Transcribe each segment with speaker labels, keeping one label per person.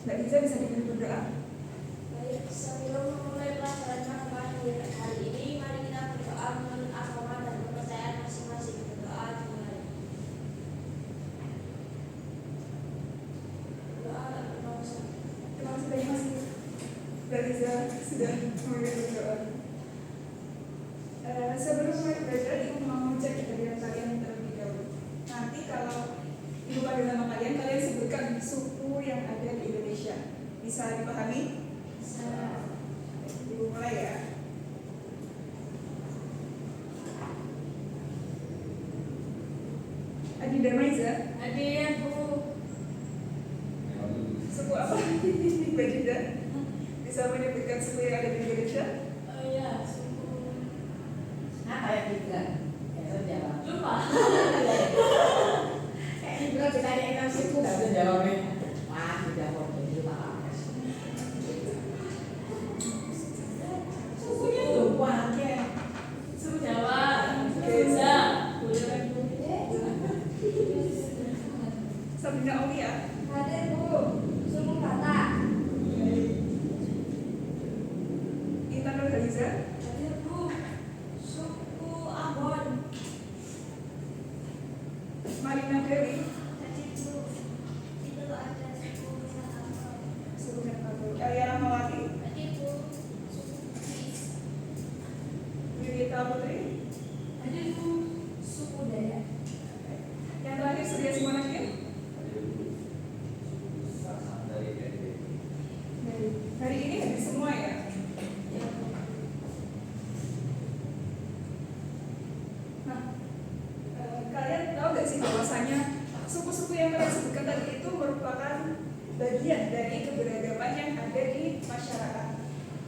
Speaker 1: Mbak Liza bisa dengan berdoa.
Speaker 2: Baik, sebelum memulai pelajaran matematika hari ini, mari kita berdoa menurut agama dan kepercayaan masing-masing. Berdoa dimulai. Berdoa tak berdosa.
Speaker 1: Terima kasih banyak Mas Mbak Liza sudah mulai berdoa. Sebelum mulai belajar, Ibu mau cek kehadiran kalian terlebih dahulu. Nanti kalau Ibu panggil nama kalian, kalian sebutkan suku yang ada di Indonesia. Bisa dipahami?
Speaker 2: Bisa.
Speaker 1: Ibu mulai ya. Adi Damaiza.
Speaker 2: Hadir, Bu.
Speaker 1: Suku apa? Mbak Dinda bisa menyebutkan suku yang ada di Indonesia?
Speaker 2: Ya, suku.
Speaker 3: Nah, kayak juga. Ya, jawab.
Speaker 2: Lupa.
Speaker 3: Kayak juga ditanya enam suku nggak bisa jawabnya. Wah, tidak mau jadi apa? Sukunya lupa aja.
Speaker 2: Suku Jawa. Bisa. Boleh kan, Bu?
Speaker 1: Sabina Aulia.
Speaker 2: Hadir, Bu. Suku Batak.
Speaker 1: Intan Nurhaliza.
Speaker 2: Hadir, Bu. Suku Ambon.
Speaker 1: Marina Dewi.
Speaker 2: Hadir, Bu. Itu ada suku Minangkabau.
Speaker 1: Suku Minangkabau. Elia Rahmawati.
Speaker 2: Hadir, Bu. Suku Bugis.
Speaker 1: Yudita Putri.
Speaker 2: Hadir, Bu. Suku Dayak.
Speaker 1: Yang terakhir Surya Simonakin. Hari ini hadir semua ya. Nah, kalian tahu nggak sih bahwasanya suku-suku yang kalian sebutkan tadi itu merupakan bagian dari keberagaman yang ada di masyarakat.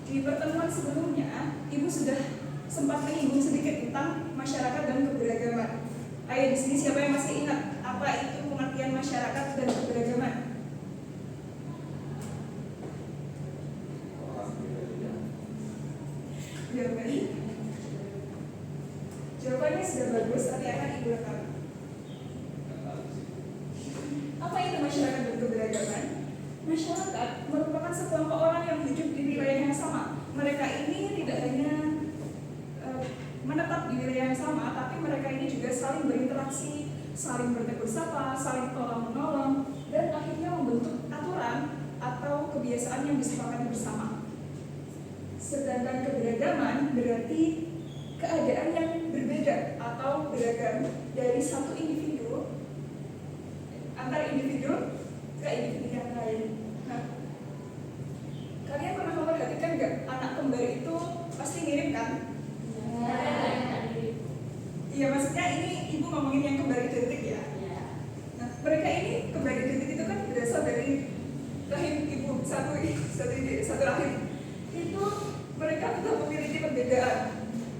Speaker 1: Di pertemuan sebelumnya, Ibu sudah sempat menyinggung sedikit tentang masyarakat dan keberagaman. Ayo di sini siapa yang masih ingat apa itu pengertian masyarakat dan keberagaman? Jawabannya sudah bagus, tapi akan Ibu rekam. Apa itu masyarakat dan keberagaman? Masyarakat merupakan sekelompok orang yang hidup di wilayah yang sama. Mereka ini tidak hanya menetap di wilayah yang sama, tapi mereka ini juga saling berinteraksi, saling bertegur sapa, saling tolong menolong, dan akhirnya membentuk aturan atau kebiasaan yang disepakati bersama. Sedangkan keberagaman berarti keadaan yang berbeda atau beragam dari satu individu antar individu ke individu yang lain. Nah, kalian pernah memperhatikan nggak anak kembar itu pasti mirip kan? Iya, maksudnya ini Ibu ngomongin yang kembar identik ya. Nah, mereka ini kembar identik itu kan berasal dari rahim ibu satu rahim. Itu mereka tetap memiliki perbedaan.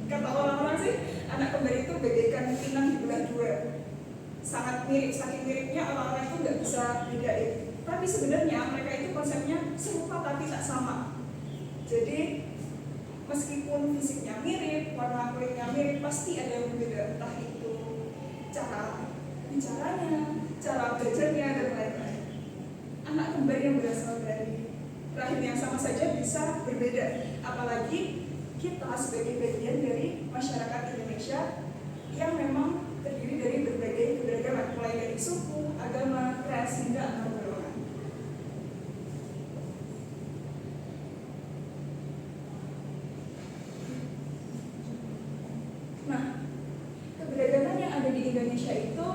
Speaker 1: Kata orang-orang sih, anak kembar itu bagaikan pinang di belah dua. Sangat mirip, saking miripnya orang-orang itu nggak bisa bedain. Tapi sebenarnya mereka itu konsepnya serupa tapi tak sama. Jadi meskipun fisiknya mirip, warna kulitnya mirip, pasti ada yang berbeda. Entah itu cara bicaranya, cara belajarnya, dan lain-lain. Anak kembar yang berasal dari rahim yang sama saja bisa berbeda. Apalagi kita sebagai bagian dari masyarakat Indonesia yang memang terdiri dari berbagai keberagaman, mulai dari suku, agama, ras, hingga antar golongan. Nah, keberagaman yang ada di Indonesia itu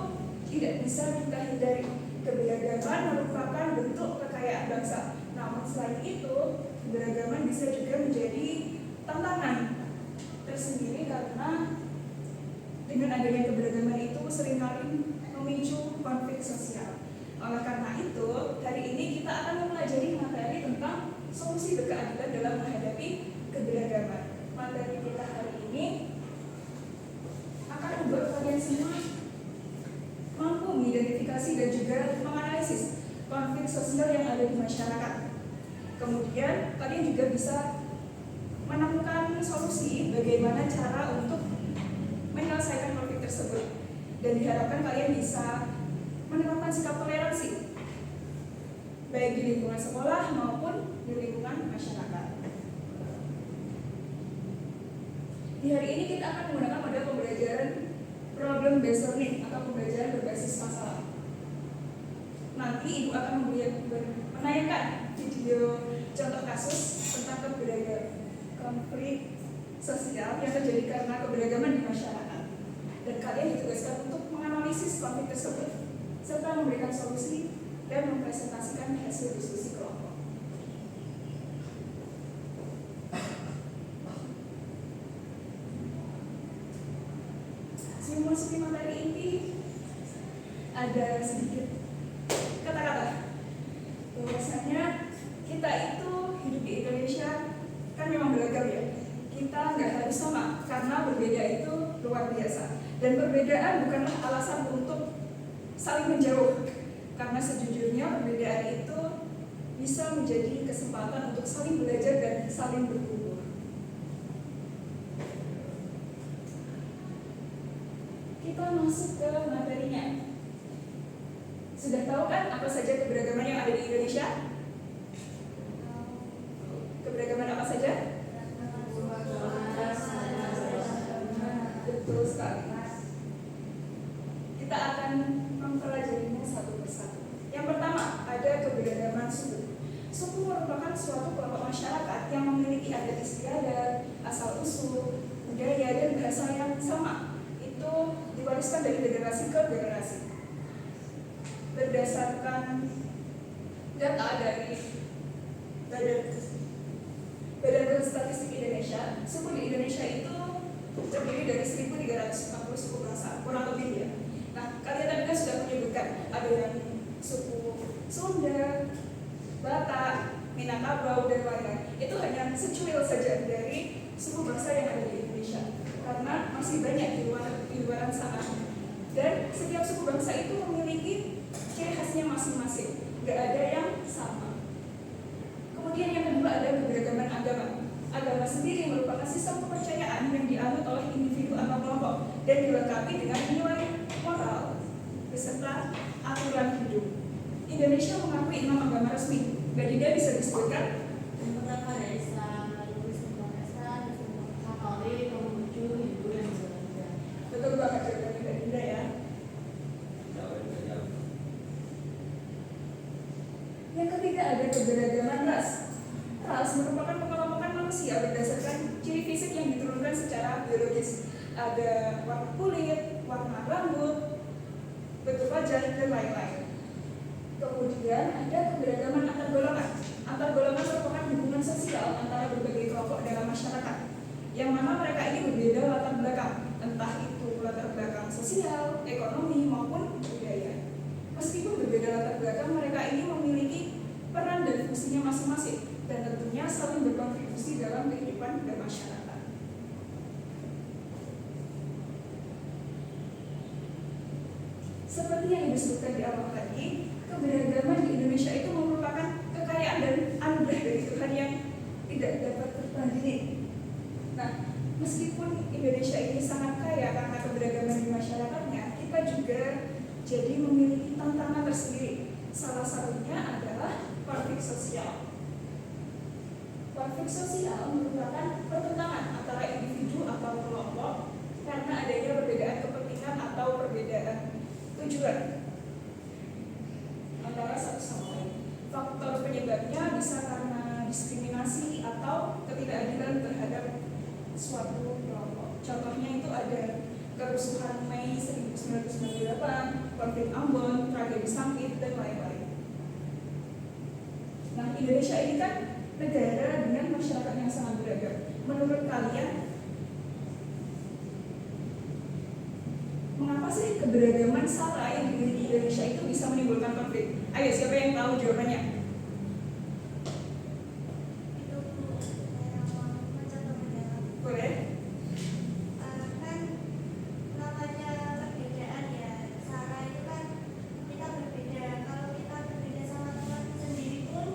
Speaker 1: tidak bisa kita hindari. Keberagaman merupakan bentuk kekayaan bangsa. Namun selain itu, keberagaman bisa juga menjadi tantangan tersendiri karena dengan adanya keberagaman itu seringkali memicu konflik sosial. Oleh karena itu, hari ini kita akan mempelajari materi tentang solusi berkeadilan dalam menghadapi keberagaman. Materi kita hari ini akan membuat kalian semua mampu mengidentifikasi dan juga menganalisis konflik sosial yang ada di masyarakat. Kemudian, kalian juga bisa menemukan solusi bagaimana cara untuk menyelesaikan konflik tersebut. Dan diharapkan kalian bisa menerapkan sikap toleransi baik di lingkungan sekolah maupun di lingkungan masyarakat. Di hari ini kita akan menggunakan model pembelajaran problem based learning atau pembelajaran berbasis masalah. Nanti Ibu akan menayangkan video contoh kasus tentang keberagaman konflik sosial yang terjadi karena keberagaman di masyarakat. Dan kalian ditugaskan untuk menganalisis konflik tersebut serta memberikan solusi dan mempresentasikan hasil diskusi kelompok. Sebelum memasuki materi inti, ada sedikit kata-kata bahwasanya kita itu hidup di Indonesia kan memang beragam ya. Kita nggak harus sama karena berbeda itu luar biasa. Dan perbedaan bukanlah alasan untuk saling menjauh, karena sejujurnya perbedaan itu bisa menjadi kesempatan untuk saling belajar dan saling bertumbuh. Kita masuk ke materinya. Sudah tahu kan apa saja keberagaman yang ada di Indonesia? Keberagaman apa saja? Betul sekali. Kita akan mempelajarinya satu persatu. Yang pertama, ada keberagaman suku. Suku merupakan suatu kelompok masyarakat yang memiliki adat istiadat, asal-usul, budaya, dan bahasa yang sama. Itu diwariskan dari generasi ke generasi. Berdasarkan data dari Badan Statistik Indonesia, suku di Indonesia itu terdiri dari 1.340 suku bangsa, kurang lebih ya. Nah, kalian tadi kan sudah menyebutkan ada yang suku Sunda, Batak, Minangkabau, dan lain-lain. Itu hanya secuil saja dari suku bangsa yang ada di Indonesia, karena masih banyak di luar sana. Dan setiap suku bangsa itu memiliki ciri khasnya masing-masing, nggak ada yang sama. Kemudian yang kedua ada keberagaman agama. Agama sendiri merupakan sistem kepercayaan yang dianut oleh individu atau kelompok dan dilengkapi dengan nilai moral beserta aturan hidup. Indonesia mengakui 6 agama resmi. Mbak Dida bisa disebutkan?
Speaker 2: Yang pertama ada Islam, lalu Kristen, Katolik, Konghucu, Hindu, dan Buddha.
Speaker 1: Betul banget jawabannya Mbak Dida ya. Yang ketiga ada keberagaman ras. Ras merupakan pengelompokan manusia berdasarkan ciri fisik yang diturunkan secara biologis. Ada warna kulit, warna rambut, bentuk wajah, dan lain-lain. Kemudian ada keberagaman antar golongan. Antar golongan merupakan hubungan sosial antara berbagai kelompok dalam masyarakat, yang mana mereka ini berbeda latar belakang, entah itu latar belakang sosial, ekonomi, maupun budaya. Meskipun berbeda latar belakang, mereka ini memiliki peran dan fungsinya masing-masing, dan tentunya saling berkontribusi dalam kehidupan bermasyarakat. Seperti yang disebutkan di awal tadi, keberagaman di Indonesia itu merupakan kekayaan dan anugerah dari Tuhan yang tidak dapat tertandingi. Nah, meskipun Indonesia ini sangat kaya karena keberagaman di masyarakatnya, kita juga jadi memiliki tantangan tersendiri. Salah satunya adalah konflik sosial. Konflik sosial merupakan pertentangan antara individu atau kelompok karena adanya perbedaan kepentingan atau perbedaan tujuan antara satu sama lain. Faktor penyebabnya bisa karena diskriminasi atau ketidakadilan terhadap suatu kelompok. Contohnya itu ada kerusuhan Mei 1998, konflik Ambon, tragedi Sampit, dan lain-lain. Nah, Indonesia ini kan negara dengan masyarakat yang sangat beragam. Menurut kalian, mengapa sih keberagaman sara yang dimiliki Indonesia itu bisa menimbulkan konflik? Ayo, siapa yang tahu jawabannya?
Speaker 2: Itu mencontohkan
Speaker 1: Boleh?
Speaker 2: kan namanya perbedaan ya. Sara itu kan kita berbeda. Kalau kita berbeda sama teman sendiri pun,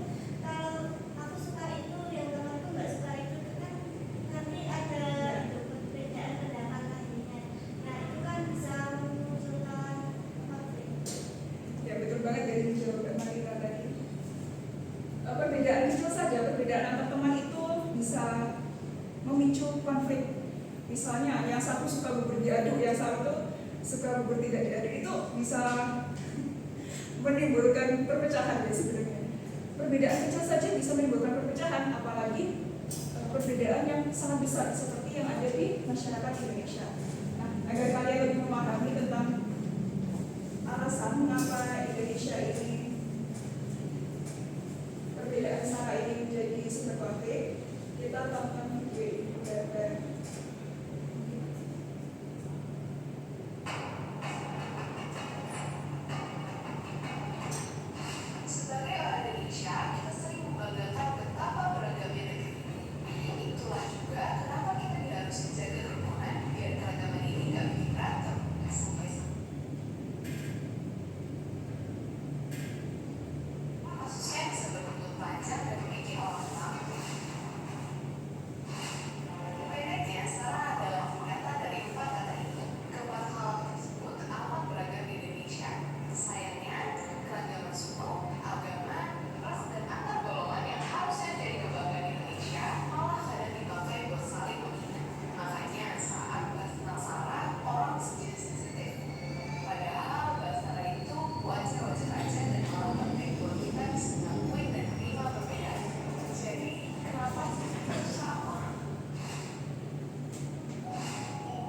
Speaker 2: kalau aku suka itu, yang temanku nggak suka itu kan nanti ada perbedaan pendapat lainnya. Nah itu kan bisa memunculkan konflik.
Speaker 1: Ya, betul banget dari jawaban Marita tadi. konflik. Misalnya yang satu suka bubur diaduk, yang satu suka bubur tidak diaduk, itu bisa menimbulkan perpecahan ya sebenarnya. Perbedaan kecil saja bisa menimbulkan perpecahan, apalagi perbedaan yang sangat besar seperti yang ada di masyarakat Indonesia. Nah, agar kalian lebih memahami tentang alasan mengapa Indonesia ini perbedaan sara ini menjadi sumber konflik, kita tonton gambar.
Speaker 4: Sebagai orang Indonesia, kita sering membanggakan betapa beragamnya negeri ini. Itulah juga kenapa kita harus menjaga kerukunan biar keragaman ini nggak bikin berantem. Kasusnya bisa berbuntut panjang dan bikin orang tahu. Bedanya, salah adalah singkatan dari 4 kata itu. Keempat hal tersebut amat beragam di Indonesia. Sayangnya, keragaman suku, agama, ras, dan antar golongan yang harusnya jadi kebanggaan Indonesia malah kadang dipakai buat saling menghina. Makanya saat bahas tentang sara, orang bisa jadi sensitif. Padahal bahas sara itu wajar-wajar aja dan malah penting buat kita bisa mengakui dan menerima perbedaan. Jadi, kenapa sih kita susah orang?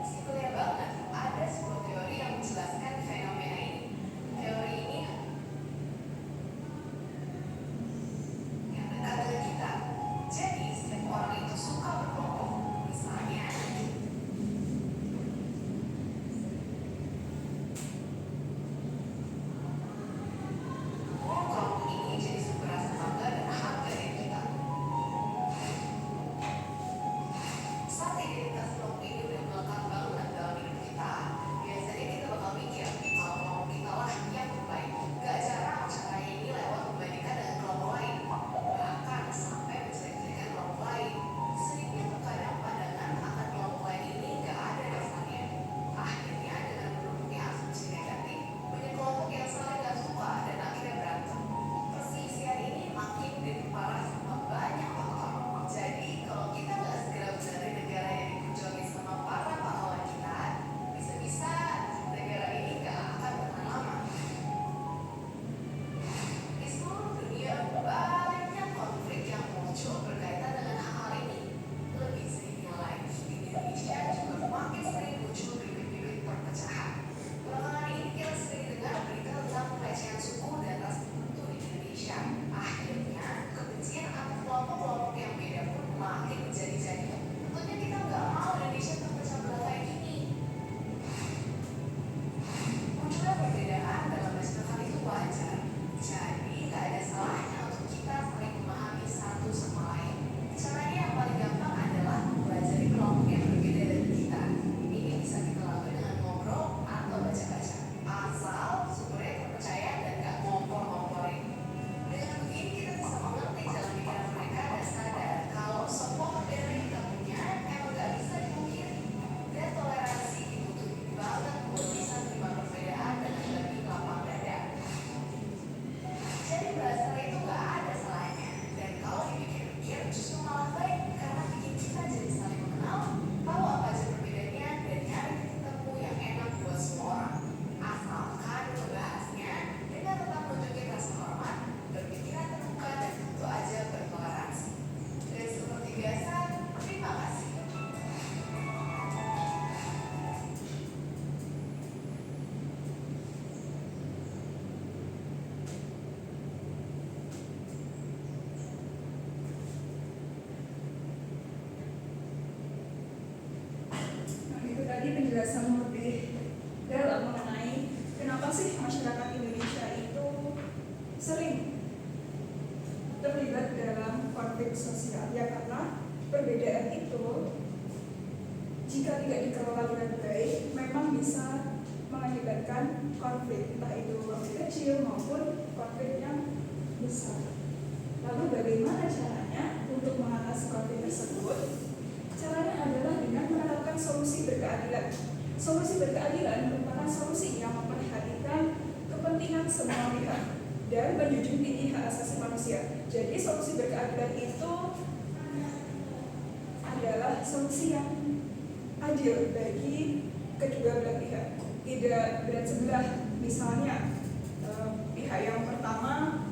Speaker 4: Simpelnya banget, ada sebuah teori yang menjelaskan fenomena ini. Teori ini yang dekat dengan kita. Jadi, setiap orang itu suka berkelompok. Misalnya, kelompok ini jadi sumber rasa bangga dan harga diri kita. Saat identitas kelompok ini udah melekat banget dalam hidup kita, biasanya kita bakal mikir kalau kelompok kita lah yang terbaik. Gak jarang cara ini lewat membandingkan dengan kelompok lain, bahkan sampai menjelek-jelekan kelompok lain. Seringnya terkadang pandangan akan kelompok lain ini gak ada dasarnya. Akhirnya dengan menurunnya asumsi negatif, banyak kelompok yang saling gak suka dan akhirnya berantem. Perselisihan ini makin diperparah sama banyak faktor. Jadi kalau kita nggak segera benerin negara yang dikunjungi sama para pahlawan kita, bisa-bisa negara ini nggak akan bertahan lama. Di seluruh dunia banyak konflik yang muncul berkaitan dengan hal ini. Lebih sedihnya lagi, di Indonesia juga makin sering muncul bibit-bibit perpecahan. Belakangan ini kita sering dengar berita tentang pelecehan suku dan ras tertentu di Indonesia. Akhirnya, kebencian antar kelompok-kelompok yang beda pun makin menjadi-jadi. Tentunya kita nggak mau Indonesia terpecah belah kayak gini. Munculnya perbedaan dalam banyak hal itu wajar. Jadi, nggak ada salahnya untuk kita saling memahami satu sama lain. Caranya yang paling gampang adalah mempelajari kelompok yang berbeda dari kita. Ini bisa kita lakukan dengan ngobrol atau baca-baca. Asal sumbernya terpercaya dan nggak ngompor-ngomporin. Dengan begini kita bisa mengerti jalan pikiran mereka dan sadar kalau semua perbedaan yang kita punya emang nggak bisa dipungkiri. Dan toleransi dibutuhin banget buat bisa terima perbedaan dengan lebih lapang dada. Jadi bahasa itu nggak ada salahnya. Dan kalau dipikir-pikir justru malah baik karena bikin kita jadi saling mengenal, tahu apa aja perbedaannya dan nyari titik temu yang enak buat semua orang. Asalkan membahasnya dengan tetap menunjukkan rasa hormat, berpikiran terbuka dan tentu aja bertoleransi. Dan seperti biasa, terima kasih.
Speaker 1: Nah, itu tadi penjelasan lebih dalam mengenai kenapa sih masyarakat Indonesia itu sering terlibat dalam konflik sosial. Ya karena perbedaan itu jika tidak dikelola dengan baik memang bisa mengakibatkan konflik, entah itu konflik kecil maupun konflik yang besar. Lalu bagaimana caranya untuk mengatasi konflik tersebut? Caranya adalah dengan menerapkan solusi berkeadilan. Solusi berkeadilan merupakan solusi yang memperhatikan kepentingan semua pihak dan menjunjung tinggi hak asasi manusia. Jadi solusi berkeadilan itu adalah solusi yang adil bagi kedua belah pihak, tidak berat sebelah. Misalnya pihak yang pertama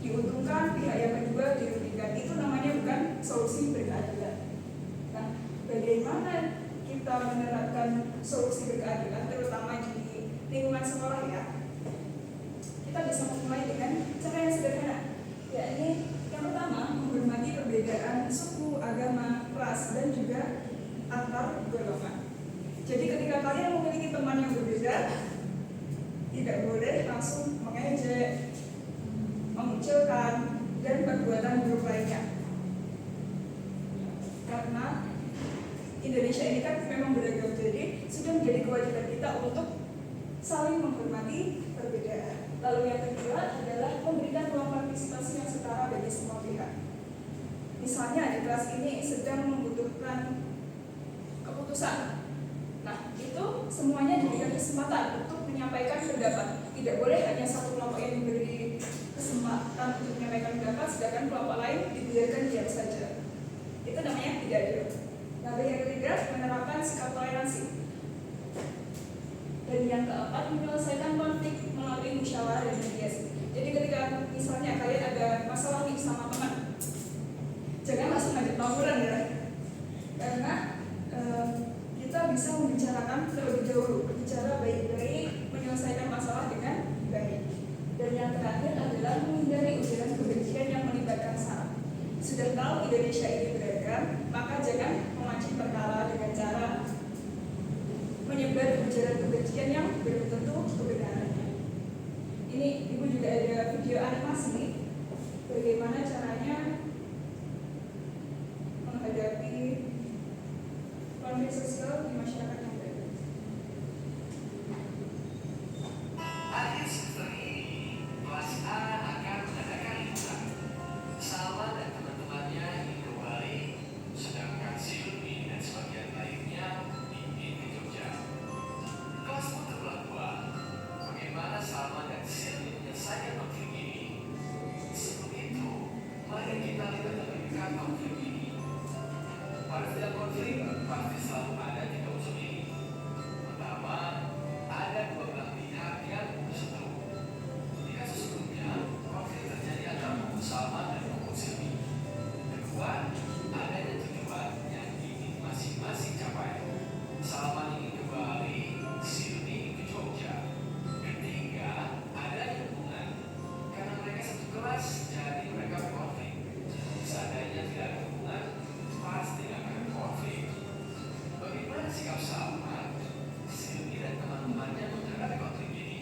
Speaker 1: diuntungkan, pihak yang kedua dirugikan, itu namanya bukan solusi berkeadilan. Nah, bagaimana kita menerapkan solusi berkeadilan, terutama di lingkungan sekolah ya? Kita bisa memulai dengan cara yang sederhana, yakni yang pertama menghormati perbedaan suku, agama, ras, dan juga antar golongan. Jadi ketika kalian memiliki teman yang berbeda, tidak boleh langsung mengejek, memunculkan, dan perbuatan buruk lainnya. Karena Indonesia ini kan memang beragam, jadi sudah menjadi kewajiban kita untuk saling menghormati perbedaan. Lalu yang kedua adalah memberikan ruang partisipasi yang setara bagi semua pihak. Misalnya di kelas ini sedang membutuhkan keputusan. Nah, itu semuanya diberikan kesempatan untuk menyampaikan pendapat. Tidak boleh hanya satu kelompok yang diberi kesempatan untuk menyampaikan pendapat, sedangkan kelompok lain dibiarkan diam saja. Itu namanya tidak adil. Lalu yang ketiga, menerapkan sikap toleransi. Dan yang keempat, menyelesaikan konflik melalui musyawarah dan mediasi. Jadi ketika misalnya kalian ada masalah nih sama teman, jangan langsung ngajak tawuran ya. Karena kita bisa membicarakan terlebih dahulu, berbicara baik-baik, menyelesaikan masalah dengan baik. Dan yang terakhir adalah menghindari ujaran kebencian yang melibatkan sara. Sudah tahu Indonesia ini beragam, maka jangan memancing perkara dengan cara menyebar ujaran kebencian yang belum tentu kebenarannya. Ini Ibu juga ada video animasi bagaimana caranya menghadapi konflik sosial di masyarakat yang beragam.
Speaker 5: Akhir semester ini, kelas A akan mengadakan liburan. Salma dan teman-temannya ingin ke Bali, sedangkan Silvi dan sebagian lainnya ingin ke Jogja. Kelas pun terbelah dua. Bagaimana Salma dan Silvi menyelesaikan konflik ini? Sebelum itu, mari kita lihat lebih dekat konflik ini. Pada setiap konflik, pasti selalu ada tiga unsur ini. Pertama, ada dua belah pihak yang berseteru. Di kasus sebelumnya, konflik terjadi antara kubu Salma dan kubu Silvi. Kedua, adanya tujuan yang ingin masing-masing capai. Salma ingin ke Bali, Silvi ingin ke Jogja. Ketiga, adanya hubungan. Karena mereka satu kelas, jadi mereka berkonflik. Seandainya tidak ada hubungan, pasti akan ada konflik. Bagaimana sikap Salma, Silvi dan teman-temannya menghadapi konflik ini?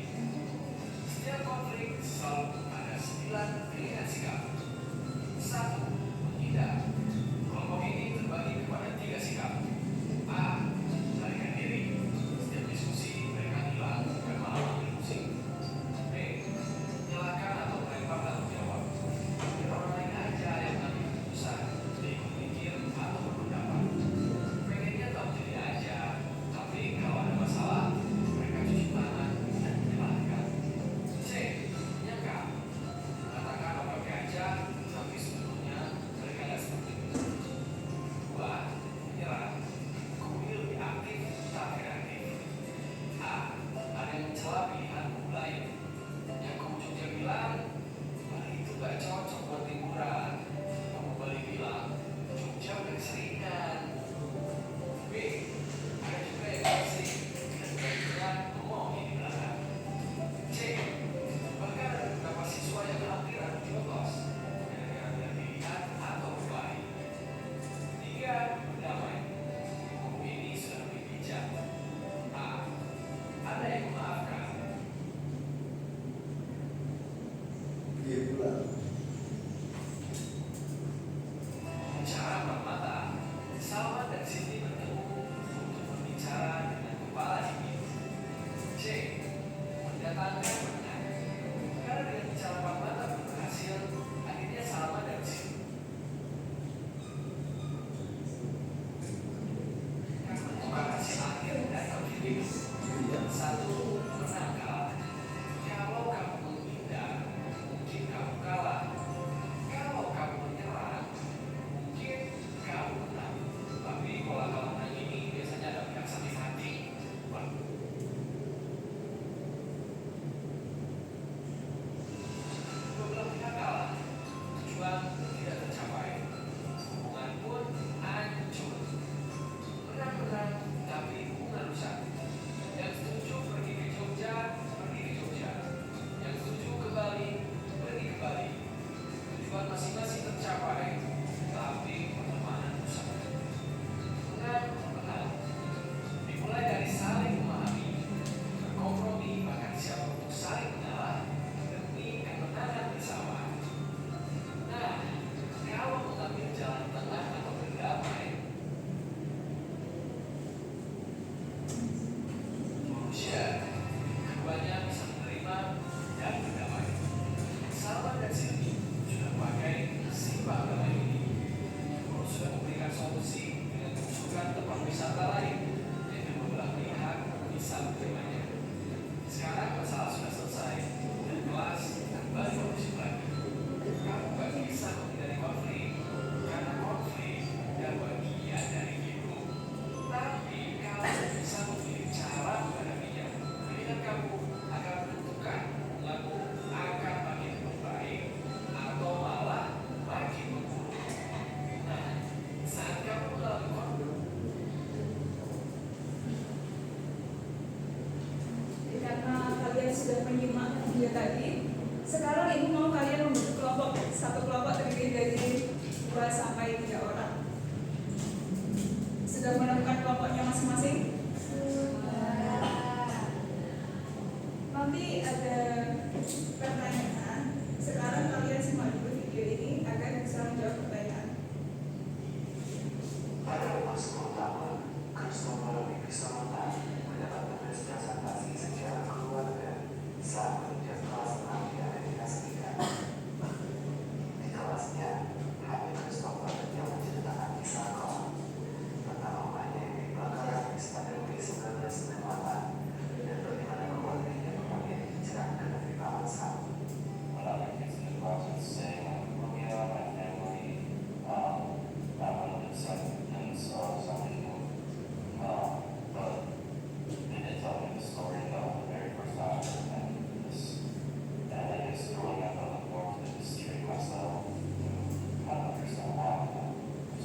Speaker 5: Setiap konflik selalu ada 9 pilihan sikap. 1. Menghindar. Kelompok ini terbagi kepada 3 sikap. A. Melarikan diri. Setiap diskusi mereka hilang dan malah ambil pusing. B. Menyalahkan atau melempar tanggung jawab. Biar orang lain aja yang mengambil keputusan, tidak ikut mikir atau berpendapat. Pengennya tak jadi aja, tapi kalau ada masalah, mereka cuci tangan dan menyalahkan. C. Menyangkal. Mengatakan oke aja, tapi sebetulnya mereka tidak seperti itu. 2. Menyerah. Kubu lebih aktif, tapi reaktif. A. Ada yang mencela pilihan kubu lain. Yang kubu Jogja bilang, Bali itu gak cocok buat liburan. Kubu Bali bilang, Jogja udah keseringan. B. Ada juga yang bersih dan berani ngomong di belakang. C. Bahkan ada beberapa siswa yang hampir adu jogos gara-gara beda pilihan atau berkelahi. 3. Berdamai. Kubu ini sudah lebih bijak. A. Ada yang memaafkan. Cara empat mata, Salma dan Siti bertemu untuk berbicara dengan kepala dingin. C. Mendatangkan pendengar. Karena dengan bicara empat mata belum berhasil, akhirnya Salma dan Siti. Karena menentukan hasil akhir dari konflik ini. 1. Menang kalah. Kalau kamu menghindar, mungkin kamu kalah. Kalau kamu menyerang, mungkin kamu menang. Tapi pola wisata lain yaitu membelah pihak bisa menerimanya. Sekarang masalah sudah selesai dan kelas kembali kondusif lagi. Kamu gak bisa menghindari konflik karena konflik adalah bagian dari hidup. Tapi kamu bisa memilih cara menghadapinya. Pilihan kamu akan menentukan lalu akan makin membaik atau malah makin memburuk. Nah, saat kamu melalui konflik,
Speaker 1: Karena kalian sudah menyimak video tadi, sekarang ibu mau kalian membentuk kelompok. Satu kelompok terdiri dari 2 sampai 3 orang. Sudah menemukan kelompoknya masing-masing? Nanti ada pertanyaan. Sekarang kalian simak dulu video ini agar bisa menjawab pertanyaan.
Speaker 6: Pada fase pertama, Christopher bisa mendapatkan representasi secara keluarga saat menjadi kelas 6 di Amerika Serikat. Di kelasnya, hanya Christopher yang menceritakan kisah kelam tentang rumahnya yang dibakar habis pada Mei 1998 dan bagaimana keluarganya kemudian hijrah ke negeri Paman Sam.
Speaker 7: When other kids in the class would say, well, yeah, my family, my relatives and something, but they did tell me the story about the very first time I ever met this. And I guess growing up, I look more to the history myself, kind of understand how that was.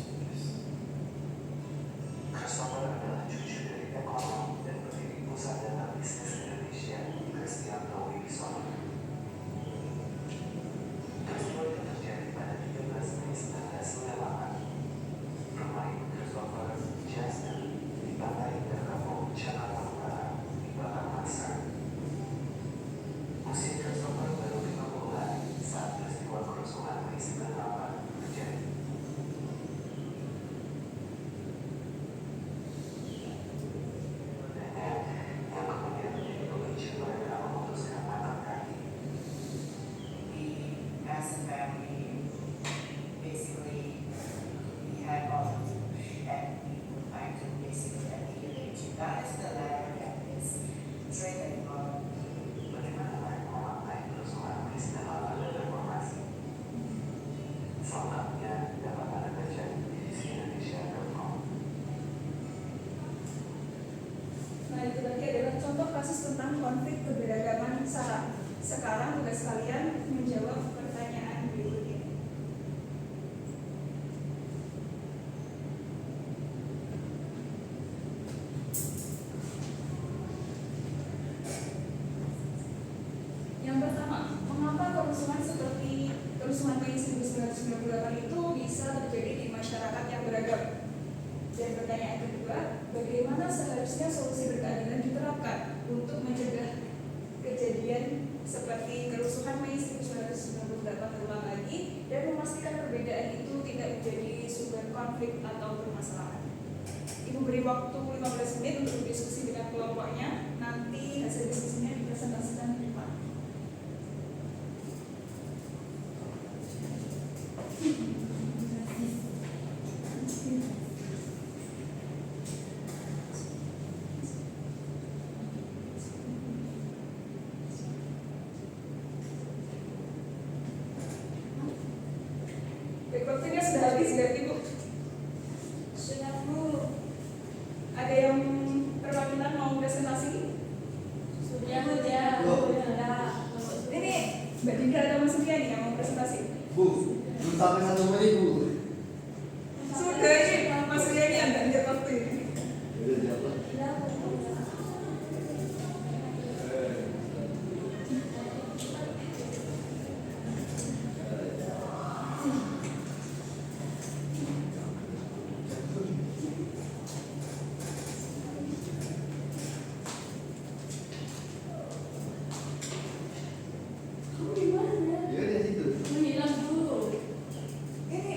Speaker 6: Christopher adalah cucu dari ekonom dan pendiri pusat dana bisnis Indonesia, Kristianto Wibisono. Peristiwa itu terjadi pada 13 Mei 1998. Rumah ibu Christopher, Jasmine, di Pantai Indah Kapuk, Jakarta Utara, dibakar massa. Usia Christopher baru 5 bulan saat peristiwa kerusuhan Mei 98 terjadi. Yang kemudian menjadi pemicu mereka memutuskan angkat kaki.
Speaker 3: We, as a family, basically, we had all of and we would like to basically adhere to. That is the letter that is written on.
Speaker 6: Bagaimana mereka memaknai kerusuhan Mei 98 dan reformasi? Selengkapnya dapat Anda baca di edisiindonesia.com.
Speaker 1: Nah, itu tadi adalah contoh kasus tentang konflik keberagaman sara. Sekarang tugas kalian menjawab pertanyaan berikut ini. Yang pertama, mengapa kerusuhan seperti kerusuhan Mei 1998 itu bisa terjadi di masyarakat yang beragam? Dan pertanyaan kedua, bagaimana seharusnya solusi berkeadilan diterapkan untuk mencegah kejadian seperti kerusuhan Mei 1998 terulang lagi dan memastikan perbedaan itu tidak menjadi sumber konflik atau permasalahan. Ibu beri waktu 15 menit untuk berdiskusi dengan kelompoknya. Nanti hasil diskusinya dipresentasikan di depan. Baik, waktunya sudah habis berarti Bu.
Speaker 2: Sudah Bu.
Speaker 1: Ada yang perwakilan mau presentasi?
Speaker 2: Sudah.
Speaker 1: Ini Mbak Dinda atau Mas Surya nih yang mau presentasi?
Speaker 8: Bu, belum sampai 1 menit Bu.
Speaker 1: Sudah ini Mas Surya ini yang lihat waktu ini.
Speaker 8: Udah jawab.
Speaker 1: Kamu di mana?
Speaker 8: Dia di situ.
Speaker 2: Menghilang dulu.
Speaker 1: Ini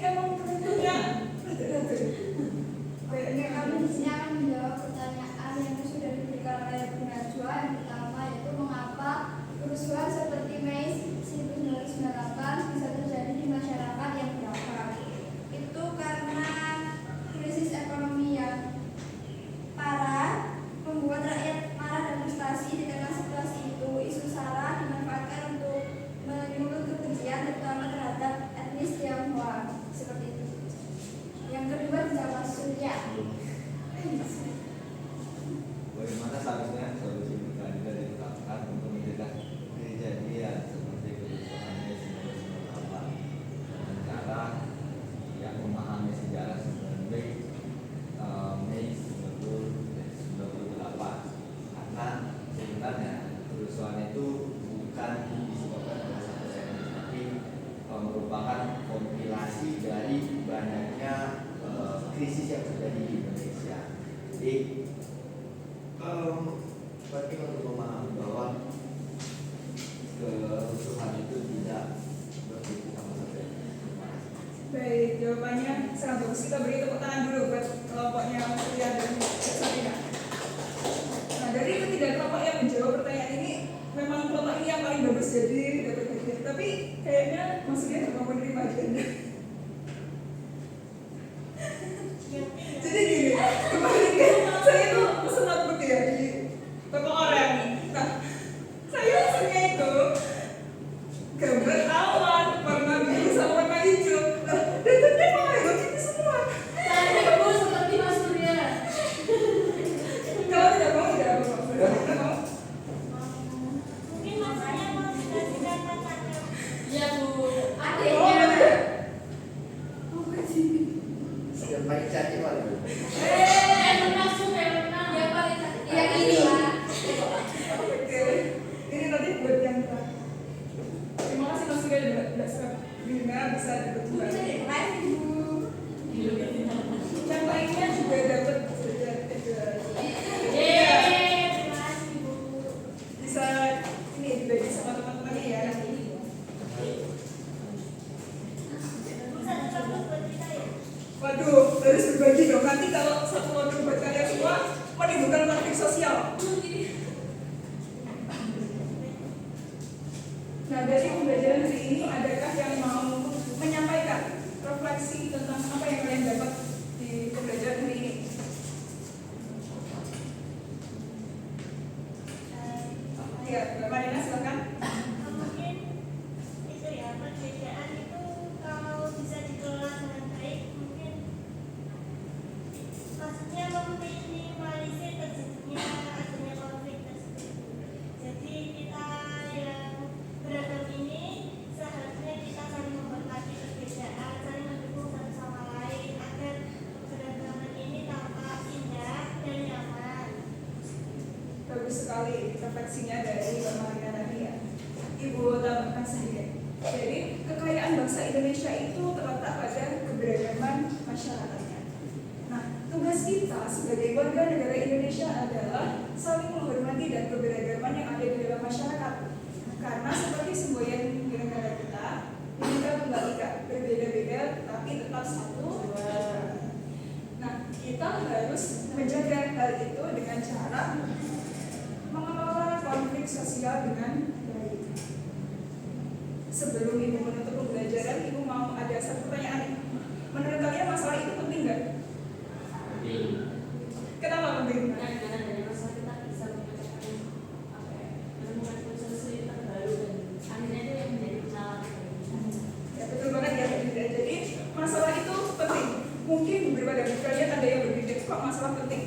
Speaker 8: krisis yang terjadi di Indonesia. Jadi penting untuk memahami bahwa kerusuhan itu tidak berhenti sama saja.
Speaker 1: Baik, jawabannya sangat bagus. Kita beri tepuk tangan dulu buat kelompoknya Mas Surya dan Sabrina. Nah, dari ketiga kelompok yang menjawab pertanyaan ini, memang kelompok ini yang paling bagus jadi dapat hadiah. Tapi kayaknya Mas Surya nggak mau menerima hadiahnya. Jadi gini, kemarin kan saya tuh pesen notebook ya di toko orang. Nah, saya pesennya itu gambar awan, warna biru sama warna hijau. Nah, dan ternyata malah itu semua.
Speaker 2: Saya mau seperti Mas Surya.
Speaker 1: Kalau tidak mau, tidak apa-apa. Tidak mau.
Speaker 2: Mungkin masanya mau dikasihkan pacarnya. Iya Bu.
Speaker 1: Oh,
Speaker 2: Adiknya.
Speaker 1: benar. Oh, kecil.
Speaker 8: Yang paling cantik mana?
Speaker 2: Langsung yang menang. Yang paling cantik. Yang ini.
Speaker 1: Oke, ini nanti buat yang terakhir. Terima kasih Mas Surya sudah Sabrina bisa dapat dua.
Speaker 2: Terima kasih Bu.
Speaker 1: Yang lainnya juga dapat saja.
Speaker 2: Terima kasih Bu.
Speaker 1: Bisa ini dibagi sama teman-teman ya nanti.
Speaker 2: Satu kampus buat kita ya.
Speaker 1: Waduh, harus berbagi dong. Nanti kalau satu wadah buat kalian semua menimbulkan konflik sosial. Nah, dari pembelajaran hari ini, adakah yang mau menyampaikan refleksi tentang apa yang kalian dapat di pembelajaran hari ini? Ya, Mbak Marina silakan.
Speaker 2: Mungkin itu ya, perbedaan itu kalau bisa dikelola dengan baik mungkin maksudnya meminimalisir terjadinya adanya konflik tersebut. Jadi kita yang beragam ini seharusnya kita saling menghormati perbedaan, saling mendukung satu sama lain agar keberagaman ini tampak indah dan nyaman.
Speaker 1: Bagus sekali refleksinya dari Mbak Marina tadi ya. Ibu tambahkan sedikit. Jadi kekayaan bangsa Indonesia itu terletak pada keberagaman masyarakatnya. Nah, tugas kita sebagai warga negara Indonesia adalah saling menghormati dan keberagaman yang ada di dalam masyarakat. Karena seperti semboyan di negara kita, Bhinneka Tunggal Ika, berbeda-beda tapi tetap satu. Nah, kita harus menjaga hal itu dengan cara mengelola konflik sosial dengan baik. Sebelum Ibu menutup pembelajaran, Ibu mau ada satu pertanyaan. Menurut kalian masalah itu penting nggak? Kenapa penting?
Speaker 2: Karena dari masalah kita bisa memecahkan apa ya, menemukan solusi terbaru dan akhirnya itu yang menjadi kenalan.
Speaker 1: Ya betul banget ya. Jadi masalah itu penting. Mungkin beberapa dari kalian ada yang berpikir kok masalah penting.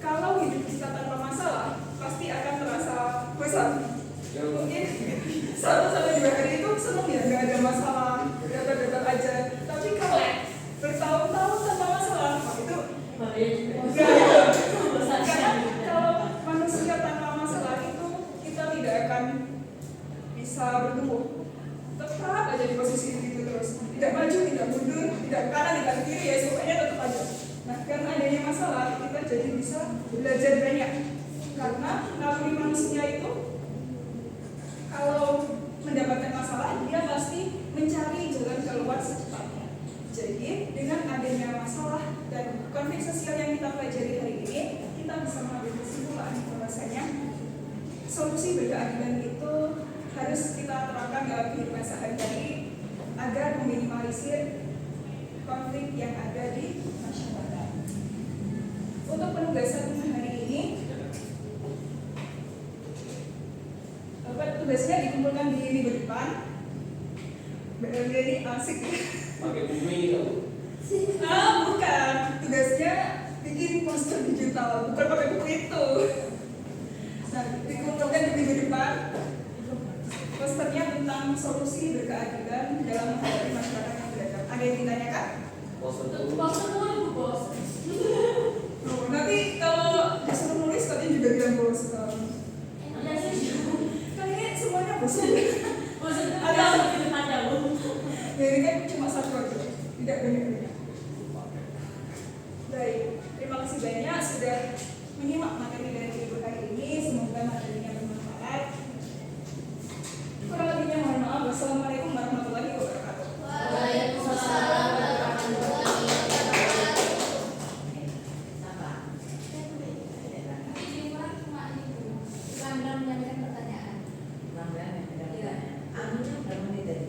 Speaker 1: Kalau hidup kita tanpa masalah, pasti akan terasa bosan. Mungkin 1 sampai 2 hari itu senang ya, nggak ada masalah, dapat aja. Tapi kalau bertahun-tahun tanpa masalah, itu
Speaker 2: Bahaya juga.
Speaker 1: karena kalau manusia tanpa masalah itu kita tidak akan bisa bertumbuh. Tetap aja di posisi itu terus, tidak maju, tidak mundur, tidak kanan, tidak kiri, ya semuanya tetap aja. Nah, karena adanya masalah, kita jadi bisa belajar banyak. Karena naluri manusia itu kalau mendapatkan masalah, dia pasti mencari jalan keluar secepatnya. Jadi, dengan adanya masalah dan konflik sosial yang kita pelajari hari ini, kita bisa mengambil kesimpulan bahwasanya solusi berkeadilan itu harus kita terapkan dalam kehidupan sehari-hari agar meminimalisir konflik yang ada di masyarakat. Untuk penugasan hari ini, tugasnya dikumpulkan di minggu depan. Jadi asik.
Speaker 8: Pakai buku ini kamu?
Speaker 1: Bukan. Tugasnya bikin poster digital, bukan pakai buku itu. Nah, dikumpulkan di minggu depan. Posternya tentang solusi berkeadilan dalam menghadapi masyarakat yang beragam. Ada yang ditanyakan?
Speaker 8: Poster dulu.
Speaker 2: Bos semua Bu Bos.
Speaker 1: Nanti kalau disuruh nulis kalian juga bilang bos.
Speaker 2: Ya sih.
Speaker 1: Kalian semuanya bosan.
Speaker 2: Bos itu
Speaker 1: Ada.
Speaker 2: lebih depan ya Bu.
Speaker 1: Jadi kan cuma satu aja. tidak banyak-banyak. Baik, terima kasih banyak sudah menyimak materi dari ibu kali ini. Semoga materinya bermanfaat. Kurang lebihnya mohon maaf. Wassalamualaikum warahmatullahi wabarakatuh.
Speaker 2: Waalaikumsalam warahmatullahi wabarakatuh.
Speaker 9: Sama. Ini cuma itu. Anda menyampaikan pertanyaan.
Speaker 10: Lamban ada
Speaker 9: Iya.
Speaker 10: pertanyaan. Anunya berapa menit tadi?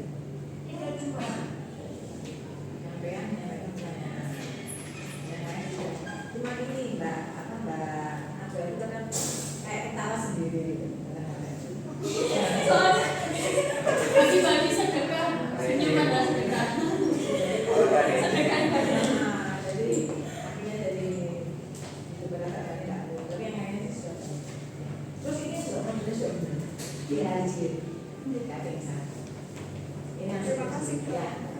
Speaker 2: Tidak cuma
Speaker 10: Sampean menyampaikan pertanyaan. Yang lain juga. Cuma ini Mbak, Abel itu kan kayak ketawa sendiri gitu.
Speaker 9: Soalnya bagi-bagi sedekah, senyum adalah sedekah. Sedekah ibadah.
Speaker 10: Nah, jadi akhirnya dari itu berangkat dari aku. Tapi yang lainnya sih sudah. Terus ini sudah benar sudah benar. Dirajin. Nggak pingsan. Ini yang
Speaker 1: Terima kasih.
Speaker 10: ya.